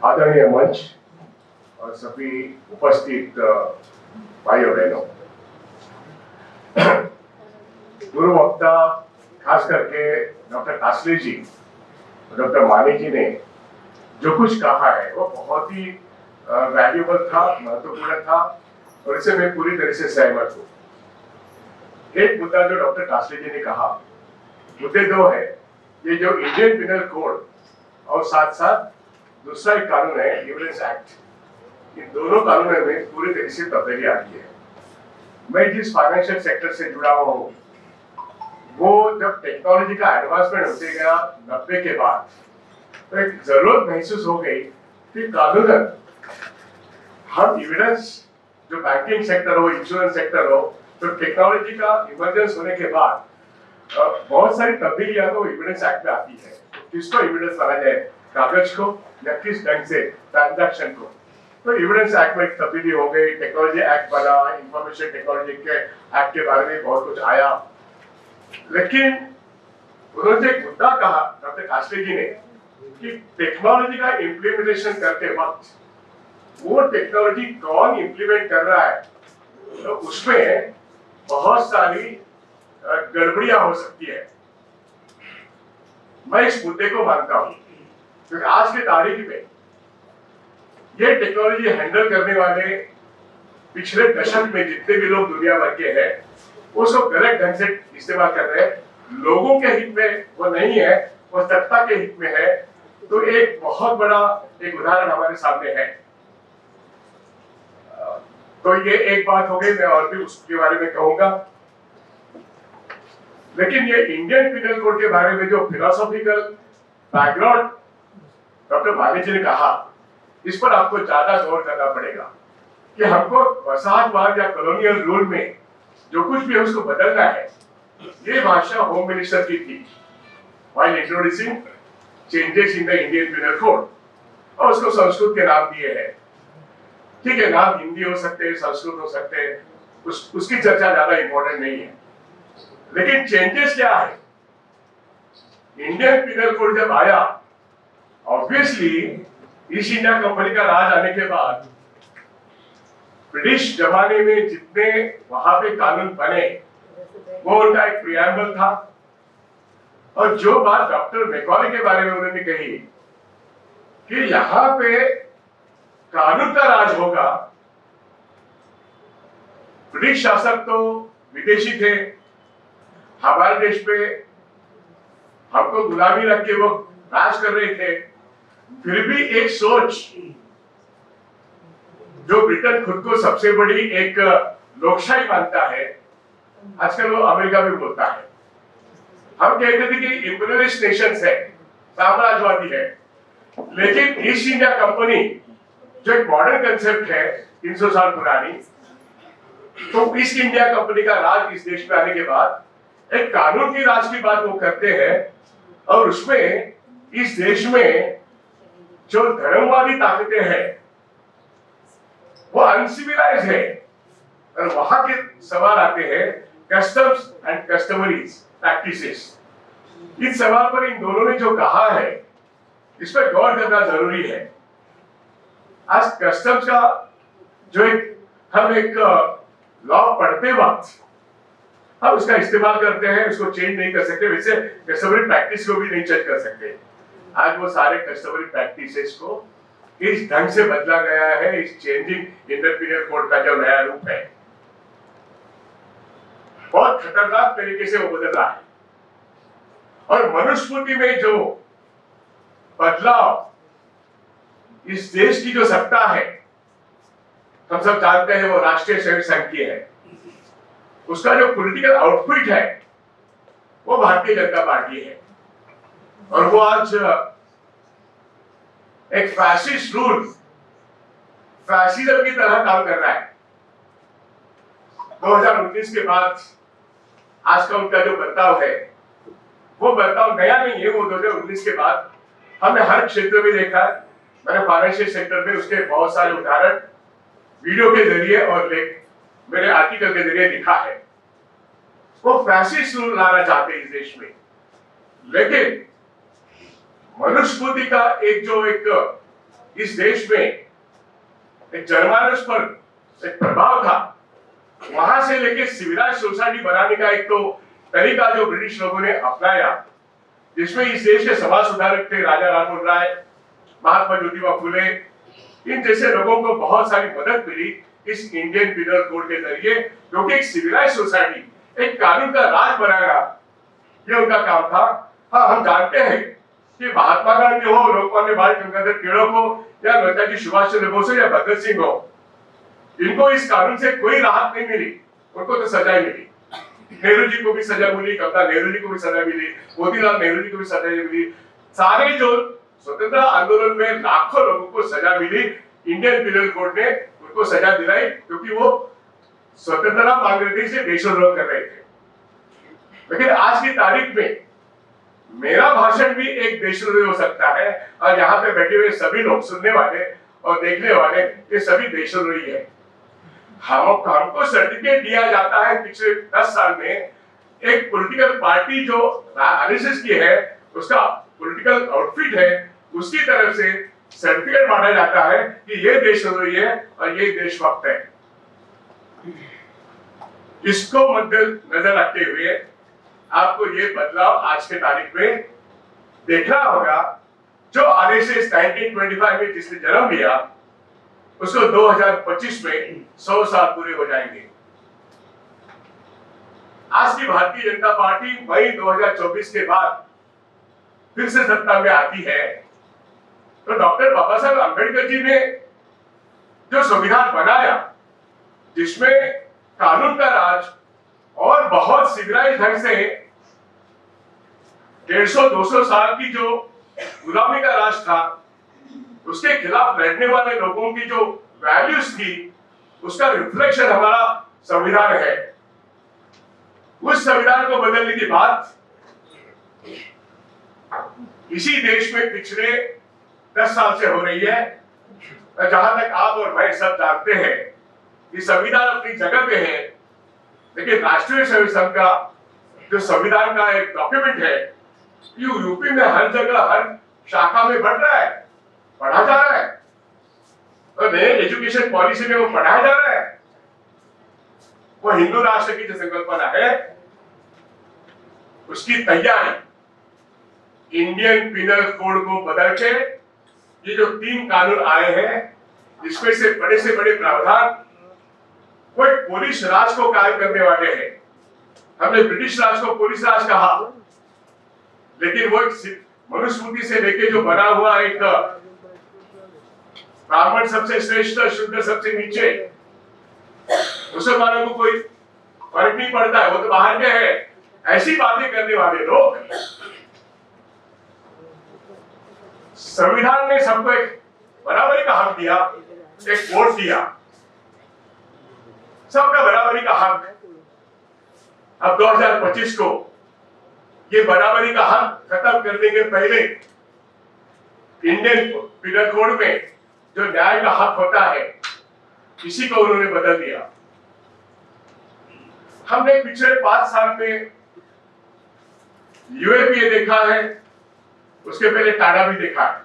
आदरणीय मंच और सभी उपस्थित भाई और बहनों, गुरु वक्ता खास करके डॉक्टर कासले जी, डॉक्टर मानी जी ने जो कुछ कहा है वो बहुत ही वैल्यूबल था, महत्वपूर्ण था और इससे मैं पूरी तरह से सहमत हूँ। एक मुद्दा जो डॉक्टर कासले जी ने कहा, मुद्दे दो है, ये जो इंडियन पिनल कोड और साथ साथ दूसरा एक कानून है एविडेंस एक्ट। इन दोनों कानूनों में पूरी तरह से तब्दीली आती है। मैं जिस फाइनेंशियल सेक्टर से जुड़ा हुआ हूँ, वो जब टेक्नोलॉजी का एडवांसमेंट होते गया 90 के बाद, तो एक जरूरत महसूस हो गई कि कानूनन हम एविडेंस, जो बैंकिंग सेक्टर हो, इंश्योरेंस सेक्टर हो, तो टेक्नोलॉजी का इमरजेंस होने के बाद बहुत सारी तब्दीलियां तो एविडेंस एक्ट में आती है। किसको एविडेंस माना जाए, कागज को या किस ढंग से ट्रांजैक्शन को। तो एविडेंस एक्ट में तब्दीली हो गई, टेक्नोलॉजी एक्ट बना, इंफॉर्मेशन टेक्नोलॉजी के एक्ट के बारे में बहुत कुछ आया। लेकिन उन्होंने एक मुद्दा कहा डॉक्टर कासले जी ने कि टेक्नोलॉजी का इम्प्लीमेंटेशन करते वक्त वो टेक्नोलॉजी कौन इम्प्लीमेंट कर रहा है, तो उसमें बहुत सारी गड़बड़ियां हो सकती है। मैं इस मुद्दे को मानता हूं क्योंकि आज के तारीख में ये टेक्नोलॉजी हैंडल करने वाले पिछले दशक में जितने भी लोग दुनिया भर के हैं, उसको गलत ढंग से इस्तेमाल कर रहे हैं। लोगों के हित में वो नहीं है, वो सत्ता के हित में है। तो एक बहुत बड़ा एक उदाहरण हमारे सामने है। तो ये एक बात हो गई, मैं और भी उसके बारे में कहूंगा। लेकिन ये इंडियन पिनल कोड के बारे में जो फिलोसॉफिकल बैकग्राउंड डॉक्टर मानी जी ने कहा, इस पर आपको ज्यादा गौर करना पड़ेगा कि हमको वसाहतवाद या कॉलोनियल रूल में जो कुछ भी है उसको बदलना है। ये भाषा होम मिनिस्टर की थी while introducing changes in the Indian penal code, और उसको संस्कृत के नाम दिए हैं। ठीक है, नाम हिंदी हो सकते हैं, संस्कृत हो सकते हैं, उसकी चर्चा ज्यादा इंपॉर्टेंट नहीं है। लेकिन चेंजेस क्या है? इंडियन पिनल कोड जब आया, ऑब्वियसली ईस्ट इंडिया कंपनी का राज आने के बाद ब्रिटिश जमाने में जितने वहां पे कानून बने वो उनका एक प्रियम्बल था। और जो बात डॉक्टर मैकॉले के बारे में उन्होंने कही कि यहां पे कानून का राज होगा, ब्रिटिश शासक तो विदेशी थे, हमारे देश पे हमको गुलामी रख के वो राज कर रहे थे। फिर भी एक सोच, जो ब्रिटेन खुद को सबसे बड़ी एक लोकशाही मानता है, आजकल वो अमेरिका में बोलता है। हम कहते थे कि इंपीरियलिस्ट नेशंस है, साम्राज्यवादी है। लेकिन ईस्ट इंडिया कंपनी जो एक मॉडर्न कंसेप्ट है 300 साल पुरानी, तो ईस्ट इंडिया कंपनी का राज इस देश में आने के बाद एक कानून की राज की बात वो करते हैं। और उसमें इस देश में जो धर्मवादी ताकतें हैं वो अनसिविलाइज है, और वहां के सवाल आते हैं कस्टम्स एंड कस्टमरीज प्रैक्टिसेस। इस सवाल पर इन दोनों ने जो कहा है, इस पर गौर करना जरूरी है। आज कस्टम्स का जो हम एक लॉ पढ़ते वक्त हम उसका इस्तेमाल करते हैं, उसको चेंज नहीं कर सकते। वैसे कस्टमरी प्रैक्टिस को भी नहीं चेंज कर सकते। आज वो सारे कस्टमरी प्रैक्टिसेस को इस ढंग से बदला गया है, इस चेंजिंग इंडियन पिनल कोड का जो नया रूप है, बहुत खतरनाक तरीके से वो बदल रहा है। और मनुस्मृति में जो बदलाव इस देश की जो सत्ता है, हम सब जानते हैं वो राष्ट्रीय स्वयं संघ की है। उसका जो पॉलिटिकल आउटपुट है वो भारतीय जनता पार्टी है। और वो आज एक फैसिस्ट रूल, फैसिज्म की तरह काम कर रहा है। 2019 के बाद आज का उनका जो बर्ताव है, वो बर्ताव नया नहीं है। वो 2019 के बाद हमने हर क्षेत्र में देखा है। मैंने फाइनेंशियल सेक्टर में उसके बहुत सारे उदाहरण वीडियो के जरिए और मेरे आर्टिकल के जरिए लिखा है। वो फैसिस्ट रूल लाना चाहते हैं इस देश में। लेकिन मनुस्मृति का एक इस देश में एक जनमानस पर एक प्रभाव था, वहां से लेके सिविलाइज सोसाइटी बनाने का एक तो तरीका जो ब्रिटिश लोगों ने अपनाया, जिसमें इस देश के समाज सुधारक थे राजा राममोहन राय, महात्मा ज्योतिबा फुले, इन जैसे लोगों को बहुत सारी मदद मिली इस इंडियन पिनल कोड के जरिए, क्योंकि एक सिविलाइज सोसाइटी, एक कानून का राज बनाना, ये उनका काम था। हाँ, हम जानते हैं कि महात्मा गांधी हो, लोकमान्य बाल गंगाधर तिलक हो, या नेताजी सुभाष चंद्र बोस हो, या भगत सिंह हो, इनको इस कानून से कोई राहत नहीं मिली, उनको तो सजा मिली। नेहरू जी को भी सजा मिली, कमला नेहरू जी को भी सजा मिली, मोतीलाल नेहरू जी को भी सजा मिली। सारे जो स्वतंत्रता आंदोलन में लाखों लोगों को सजा मिली, इंडियन पिनल कोड ने उनको सजा दिलाई, क्योंकि वो स्वतंत्रता मांग रहे थे, इसे देशद्रोह कर रहे थे। लेकिन आज की तारीख में मेरा भाषण भी एक देशद्रोही हो सकता है, और यहाँ पे बैठे हुए सभी लोग, सुनने वाले और देखने वाले, ये सभी देशद्रोही है। हमको सर्टिफिकेट दिया जाता है पिछले 10 साल में, एक पॉलिटिकल पार्टी जो आरएसएस की है, उसका पॉलिटिकल आउटफिट है, उसकी तरफ से सर्टिफिकेट बांटा जाता है कि ये देशद्रोही है और ये देशभक्त है। इसको मद्देनजर रखते हुए आपको ये बदलाव आज के तारीख में देखना होगा। जो आरएसएस 1925 में जिसने जन्म लिया, उसको 2025 में 100 साल पूरे हो जाएंगे। आज की भारतीय जनता पार्टी मई 2024 के बाद फिर से सत्ता में आती है, तो डॉक्टर बाबा साहब अम्बेडकर जी ने जो संविधान बनाया, जिसमें कानून का राज और बहुत सिविलाइज ढंग से 150-200 साल की जो गुलामी का राज था, उसके खिलाफ लड़ने वाले लोगों की जो वैल्यूज थी, उसका रिफ्लेक्शन हमारा संविधान है। उस संविधान को बदलने की बात इसी देश में पिछले 10 साल से हो रही है। जहां तक आप और मैं सब जानते हैं कि संविधान अपनी जगह पे है, लेकिन राष्ट्रीय सेवा संघ का जो संविधान का एक डॉक्यूमेंट है, यूपी में हर जगह हर शाखा में बढ़ रहा है, पढ़ा जा रहा है, और नए एजुकेशन पॉलिसी में वो पढ़ाया जा रहा है। वो हिंदू राष्ट्र की जो संकल्पना है, उसकी तैयारी इंडियन पिनल कोड को बदल के ये जो 3 कानून आए हैं, जिसमें से बड़े प्रावधान वो एक पुलिस राज को कायम करने वाले हैं। हमने ब्रिटिश राज को पुलिस राज कहा, लेकिन वो एक मनुस्मृति से लेके जो बना हुआ एक ब्राह्मण सबसे श्रेष्ठ, शूद्र सबसे नीचे, मुसलमानों को कोई फर्क नहीं पड़ता है, वो तो बाहर के हैं, ऐसी बातें करने वाले लोग, संविधान ने सबको एक बराबरी का हक दिया, एक वोट दिया, सबका बराबरी का हक। अब 2025 को ये बराबरी का हक खत्म करने के पहले इंडियन पिनल कोड में जो न्याय का हक होता है, इसी को उन्होंने बदल दिया। हमने पिछले 5 साल में यूएपीए देखा है, उसके पहले टाडा भी देखा है।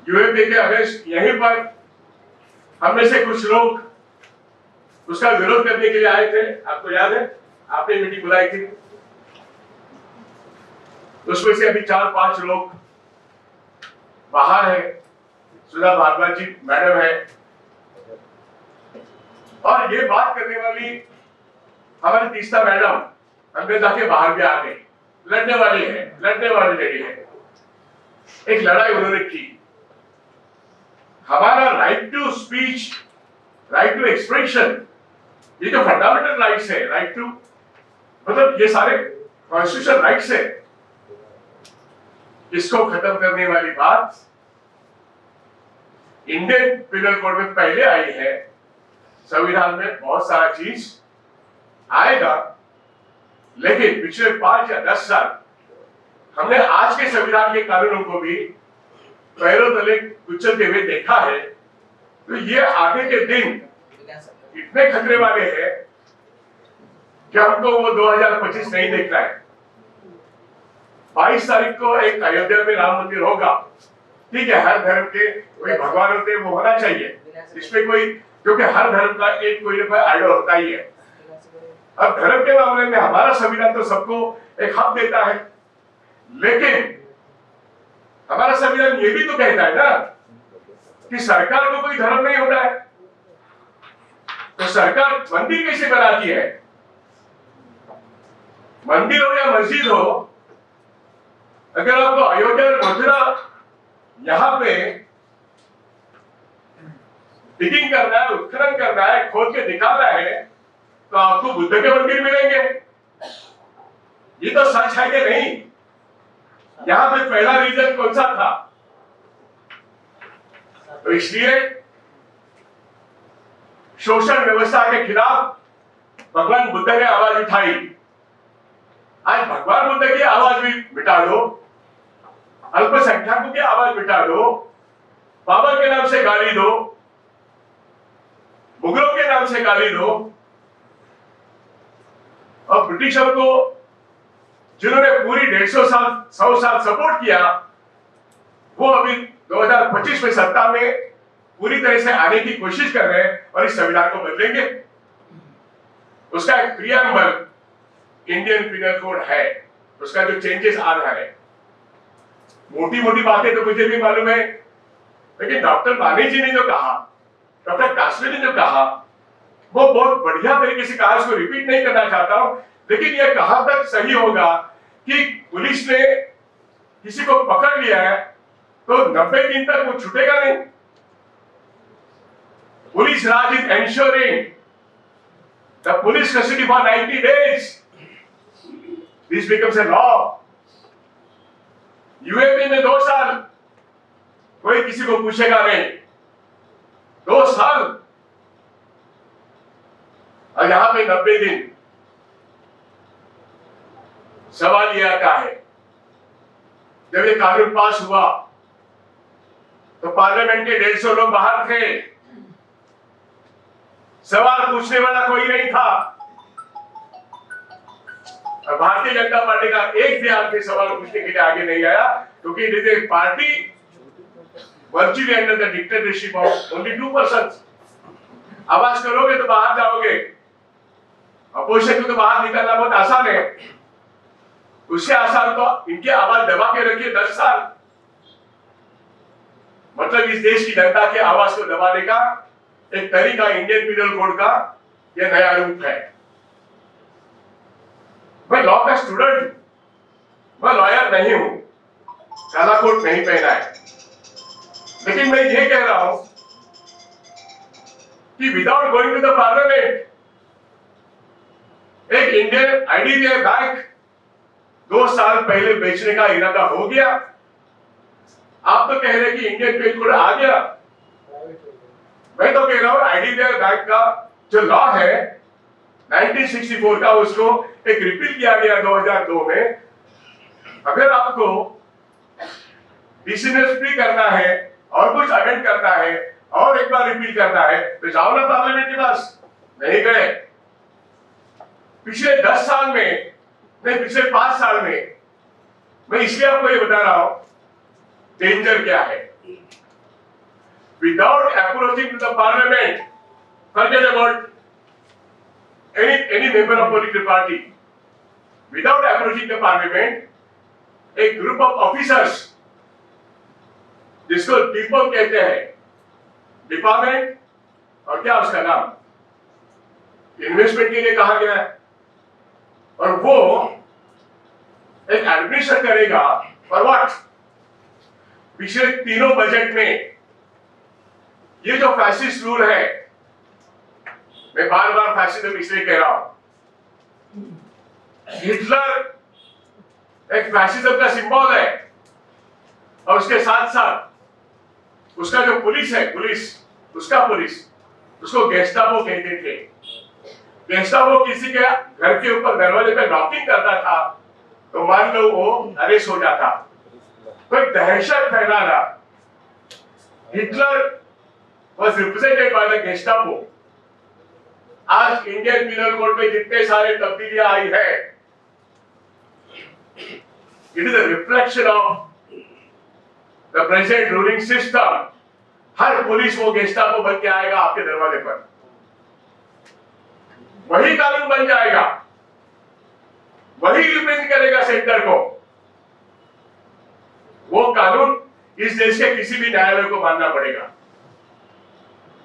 यूएपीए के अगेंस्ट यहीं पर हमने से कुछ लोग उसका विरोध करने के लिए आए थे, आपको याद है, आपने मीटिंग बुलाई थी। उसमें से अभी 4-5 लोग बाहर है, सुधा भारद्वाज जी मैडम है, और ये बात करने वाली हमारी तीस्ता मैडम हमने जाके बाहर भी आ गई, लड़ने वाली लेडी है। एक लड़ाई उन्होंने की, हमारा right to speech, right to expression, ये जो फंडामेंटल राइट्स है, राइट टू, मतलब ये सारे कॉन्स्टिट्यूशन राइट्स है, इसको खत्म करने वाली बात इंडियन पिनल कोड में पहले आई है। संविधान में बहुत सारा चीज आएगा, लेकिन पिछले 5 या 10 साल हमने आज के संविधान के कानूनों को भी पैरों तले कुचलते हुए देखा है। तो ये आगे के दिन इतने खतरे वाले हैं कि हमको वो 2025 नहीं देखना है। 22 तारीख को एक अयोध्या में राम मंदिर होगा, ठीक है, हर धर्म के कोई भगवान होते हैं, वो होना चाहिए, इसमें कोई, क्योंकि हर धर्म का एक कोई ना कोई आइडल होता ही है। अब धर्म के मामले में हमारा संविधान तो सबको एक हक देता है, लेकिन हमारा संविधान ये भी तो कहता है ना कि सरकार को कोई धर्म नहीं होता है, तो सरकार मंदिर कैसे बनाती है? मंदिर हो या मस्जिद हो, अगर आपको अयोध्या और मथुरा यहां पे डिगिंग करना है, उत्खनन करना है, खोद के निकालना है, तो आपको बुद्ध के मंदिर मिलेंगे। ये तो सच है कि नहीं? यहां पे पहला रीजन कौन सा था? तो इसलिए शोषण व्यवस्था के खिलाफ भगवान बुद्ध ने आवाज उठाई। आज भगवान बुद्ध की आवाज भी मिटा दो, अल्पसंख्यकों की आवाज मिटा दो, बाबर के नाम से गाली दो, मुगलों के नाम से गाली दो, और ब्रिटिशों को जिन्होंने पूरी 100 साल सपोर्ट किया, वो अभी 2025 में सत्ता में पूरी तरह से आने की कोशिश कर रहे हैं और इस संविधान को बदलेंगे। उसका एक प्रियम्बल इंडियन पिनल कोड है, उसका जो चेंजेस आ रहा है, मोटी मोटी बातें तो मुझे भी मालूम है, लेकिन डॉक्टर माने जी ने जो कहा, डॉक्टर कास्ले ने जो कहा, वो बहुत बढ़िया तरीके से कहा, उसको रिपीट नहीं करना चाहता हूं, लेकिन यह कहां तक सही होगा कि पुलिस ने किसी को पकड़ लिया है तो 90 दिन तक वो छूटेगा नहीं। Police Raj is ensuring the police custody for 90 days. This becomes a law. UAP में 2 साल कोई किसी को पूछेगा नहीं, 2 साल, और यहां पे 90 दिन। सवाल यह आता है, जब ये कानून पास हुआ तो पार्लियामेंट के 150 लोग बाहर थे, सवाल पूछने वाला कोई नहीं था, और भारतीय जनता पार्टी का एक भी आदमी सवाल पूछने के लिए आगे नहीं आया, क्योंकि it is a party virtually under the dictatorship of only 2 persons। आवाज करोगे तो बाहर जाओगे, अपोजिशन को तो बाहर निकलना बहुत आसान है, उससे आसान तो इनकी आवाज दबा के रखिए 10 साल। मतलब इस देश की जनता की आवाज को दबाने का एक तरीका इंडियन पिनल कोड का यह नया रूप है। मैं लॉ का स्टूडेंट हूं, मैं लॉयर नहीं हूं, काला कोट नहीं पहना है, लेकिन मैं ये कह रहा हूं कि without going to the parliament, एक इंडियन आईडीबीआई बैंक 2 साल पहले बेचने का इरादा हो गया। आप तो कह रहे हैं कि इंडियन पिनल कोड आ गया, मैं तो कह रहा हूं आईडीबीआई बैंक का जो लॉ है 1964 का, उसको एक रिपील किया गया 2002 में। अगर आपको बिजनेस फ्री करना है और कुछ अमेंड करना है और एक बार रिपील करना है तो जाओ ना पार्लियामेंट के पास, नहीं गए। पिछले 10 साल में नहीं, पिछले 5 साल में, मैं इसलिए आपको ये बता रहा हूं डेंजर क्या है। Without approaching to the parliament, forget about any member of political party, without approaching the parliament, a group of officers, जिसको डिपो कहते हैं, डिपार्टमेंट, और क्या उसका नाम, इन्वेस्टमेंट के लिए कहा गया है, और वो एक एडमिनिस्ट्रेट करेगा फॉर व्हाट? पिछले 3 बजट में ये जो फैसिस्ट रूल है, मैं बार बार फैसिज्म इसलिए कह रहा हूं, हिटलर एक फैसिज्म का सिंबल है, और उसके साथ साथ उसका जो पुलिस है, उसको गेस्टापो कहते थे। गेस्टापो किसी के घर के ऊपर दरवाजे पे नॉकिंग करता था तो मान लो वो अरेस्ट हो जाता, कोई दहशत फैलाना। Hitler was represented by the Gestapo। आज इंडियन पिनल कोड में जितने सारे तब्दीलियां आई है, it is a reflection of the present ruling system, her police वो गेस्टापो बन के आएगा आपके दरवाजे पर, वही कानून बन जाएगा, वही रिप्रेजेंट करेगा सेंटर को। वो कानून इस देश के किसी भी न्यायालय को मानना पड़ेगा।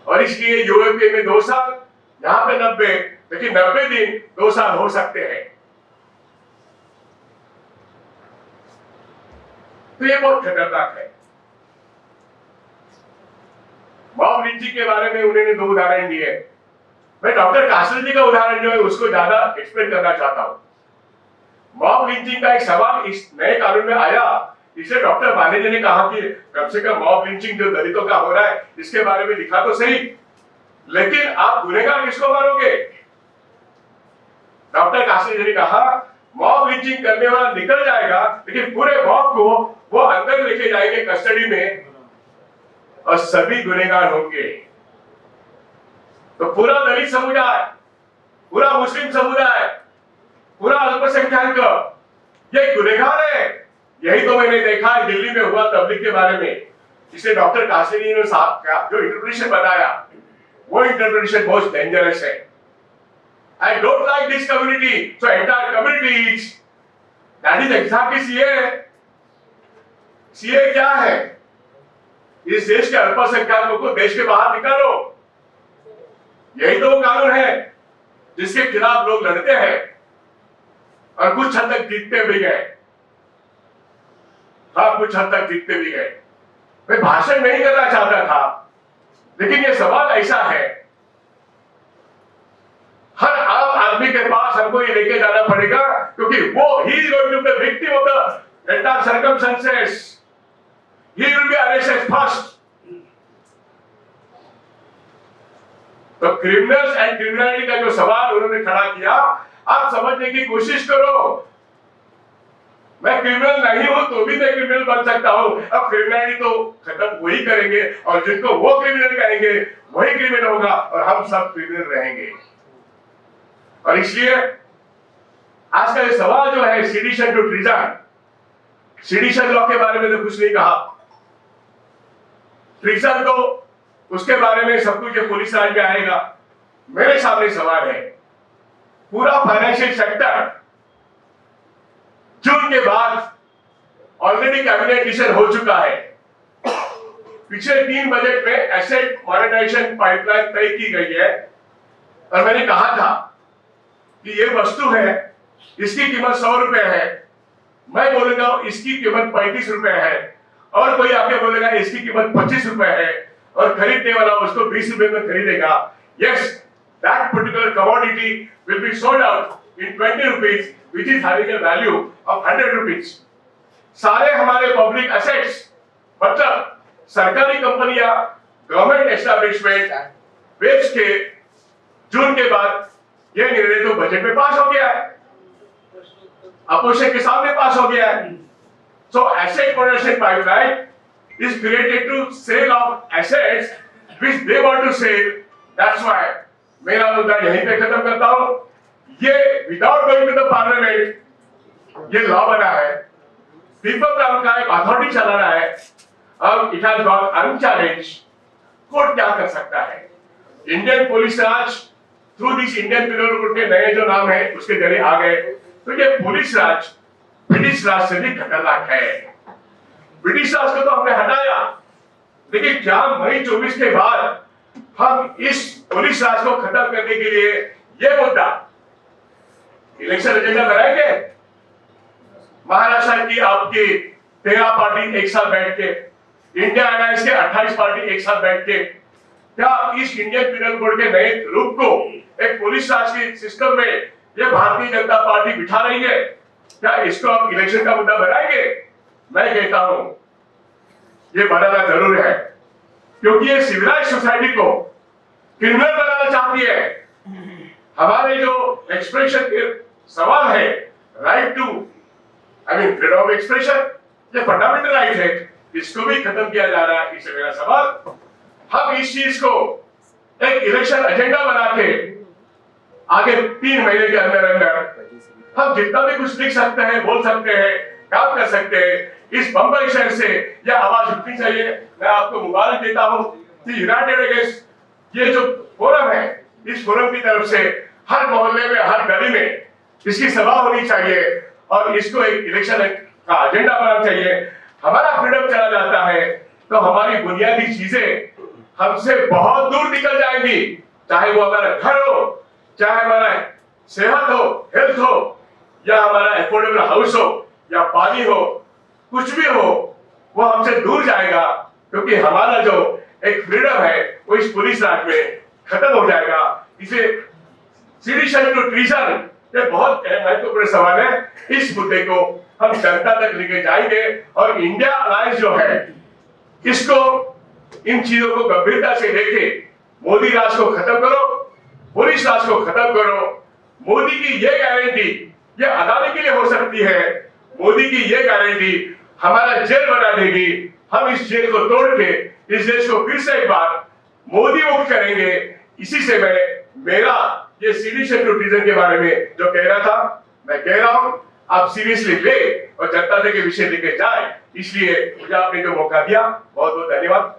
और इसलिए यूएपी में 2 साल, यहां पे 90, लेकिन 90 दिन 2 साल हो सकते हैं। तो ये बहुत खतरनाक है। मॉब लिंचिंग के बारे में उन्होंने 2 उदाहरण दिए। मैं डॉक्टर कासलजी का उदाहरण जो है उसको ज्यादा एक्सप्लेन करना चाहता हूं। मॉब लिंचिंग का एक सवाल इस नए कानून में आया, इसलिए डॉक्टर मानेजी ने कहा कि कम से कम मॉब लिंचिंग जो दलितों का हो रहा है इसके बारे में लिखा तो सही, लेकिन आप गुनहगार किसको मानोगे? डॉक्टर कासलजी ने कहा मॉब लिंचिंग करने वाला निकल जाएगा, लेकिन पूरे मॉब को वो अंदर लेके जाएंगे कस्टडी में और सभी गुनहगार होंगे। तो पूरा दलित समुदाय, पूरा मुस्लिम समुदाय, पूरा अल्पसंख्यक ये गुनहगार है। यही तो मैंने देखा है दिल्ली में हुआ तबलीग के बारे में। इसलिए डॉक्टर कासलजी ने साहब का जो इंटरप्रिटेशन बताया वो इंटरप्रिटेशन बहुत डेंजरस है। I don't like this community, so entire community is, that is exactly CA. CA क्या है? इस देश के अल्पसंख्यकों को देश के बाहर निकालो, यही तो वो कानून है जिसके खिलाफ लोग लड़ते हैं और कुछ हद तक जीतते भी गए। हाँ, कुछ हद तक जीतते भी गए। मैं भाषण नहीं करना चाहता था, लेकिन ये सवाल ऐसा है, हर आम आदमी के पास हमको ये लेके जाना पड़ेगा, क्योंकि वो ही is going to be victim of the entire circumstances, he will be arrested first. तो क्रिमिनल्स एंड क्रिमिनलिटी का जो सवाल उन्होंने खड़ा किया, आप समझने की कोशिश करो। मैं क्रिमिनल नहीं हूं तो भी मैं क्रिमिनल बन सकता हूं। अब क्रिमिनलिटी तो खत्म वही करेंगे और जिनको वो क्रिमिनल कहेंगे वही क्रिमिनल होगा और हम सब क्रिमिनल रहेंगे। और इसलिए आज का ये सवाल जो है sedition to treason, sedition law के बारे में तो कुछ नहीं कहा, ट्रीजन तो उसके बारे में सब कुछ पुलिस राज में आएगा। मेरे सामने सवाल है, पूरा फाइनेंशियल सेक्टर जून के बाद ऑलरेडी कैबिनेट डिसीजन हो चुका है। पिछले 3 बजट में एसेट मॉनेटाइजेशन पाइपलाइन तय की गई है और मैंने कहा था कि ये वस्तु है, इसकी कीमत 100 रुपए है, मैं बोलूंगा इसकी कीमत 35 रुपए है, और कोई आके बोलेगा इसकी कीमत 25 रुपए है, और खरीदने वाला उसको 20 रुपए में खरीदेगा। Yes, that particular commodity will be sold out in 20 rupees which is having a value of 100 rupees। सारे हमारे पब्लिक एसेट्स, मतलब सरकारी कंपनियां, गवर्नमेंट एस्टैब्लिशमेंट बेच के जून के बाद ये निर्णय तो बजट में पास हो गया है, अपोजिशन के सामने पास हो गया है। So asset monetization pipeline is created to sell off assets which they want to sell. That's why मेरा मुद्दा यहीं पे खत्म करता हूं। ये without going to the parliament ये लॉ बना है, पीपल का एक अथॉरिटी चला रहा है, अब it has got unchallenged. Court क्या कर सकता है? Indian police Raj through this Indian penal code के नए जो नाम है उसके जरिए आ गए। तो ये पुलिस राज ब्रिटिश राज से भी खतरनाक है। ब्रिटिश राज को तो हमने हटाया, लेकिन क्या मई 24 के बाद हम इस पुलिस राज को खत्म करने के लिए ये मुद्दा इलेक्शन एजेंडा बनाएंगे? महाराष्ट्र की आपकी 13 पार्टी एक साथ बैठ के, इंडिया अलायंस के 28 पार्टी एक साथ बैठ के, क्या इस इंडियन पिनल कोड के नए रूप को एक पुलिस राज के सिस्टम में ये भारतीय जनता पार्टी बिठा रही है, क्या इसको आप इलेक्शन का मुद्दा बनाएंगे? मैं कहता हूं ये बनाना जरूर है, क्योंकि ये सिविलाइज सोसाइटी को क्रिमिनल बनाना चाहती है। हमारे जो एक्सप्रेशन के सवाल है, right to freedom of expression, ये फंडामेंटल राइट है, इसको भी खत्म किया जा रहा है। इससे मेरा सवाल, हम इस चीज को एक इलेक्शन एजेंडा बना के आगे 3 महीने के अंदर अंदर हम जितना भी कुछ लिख सकते हैं, बोल सकते हैं, काम कर सकते हैं, इस बंबई शहर से यह आवाज उठनी चाहिए। मैं आपको मुबारक देता हूं कि यूनाइटेड अगेंस्ट ये जो फोरम है, इस फोरम की तरफ से हर मोहल्ले में, हर गली में इसकी सभा होनी चाहिए और इसको एक इलेक्शन का एजेंडा बनाना चाहिए। हमारा फ्रीडम चला जाता है तो हमारी बुनियादी चीजें हमसे बहुत दूर निकल जाएंगी, चाहे वो हमारा घर हो, चाहे हमारा सेहत हो, हेल्थ हो, या हमारा एफोर्डेबल हाउस हो, या पानी हो, कुछ भी हो, वो हमसे दूर जाएगा। क्योंकि हमारा जो एक फ्रीडम है वो इस पुलिस राज में खत्म हो जाएगा। इसे सेडिशन टू ट्रीजन, ये बहुत महत्वपूर्ण सवाल है। इस मुद्दे को हम जनता तक लेके जाएंगे और इंडिया अलायंस जो है इसको इन चीजों को गंभीरता से लेके मोदी राज को खत्म करो, पुलिस राज को खत्म करो। मोदी की ये गारंटी ये अदानी के लिए हो सकती है, मोदी की ये गारंटी हमारा जेल बना देगी। हम इस जेल को तोड़ के इस देश को फिर से एक बार मोदी मुक्त करेंगे। इसी से मेरा ये सेडिशन टू ट्रीजन के बारे में जो कह रहा था, मैं कह रहा हूं आप सीरियसली ले और जनता के विषय लेके जाए। इसलिए मुझे आपने जो मौका दिया, बहुत बहुत धन्यवाद।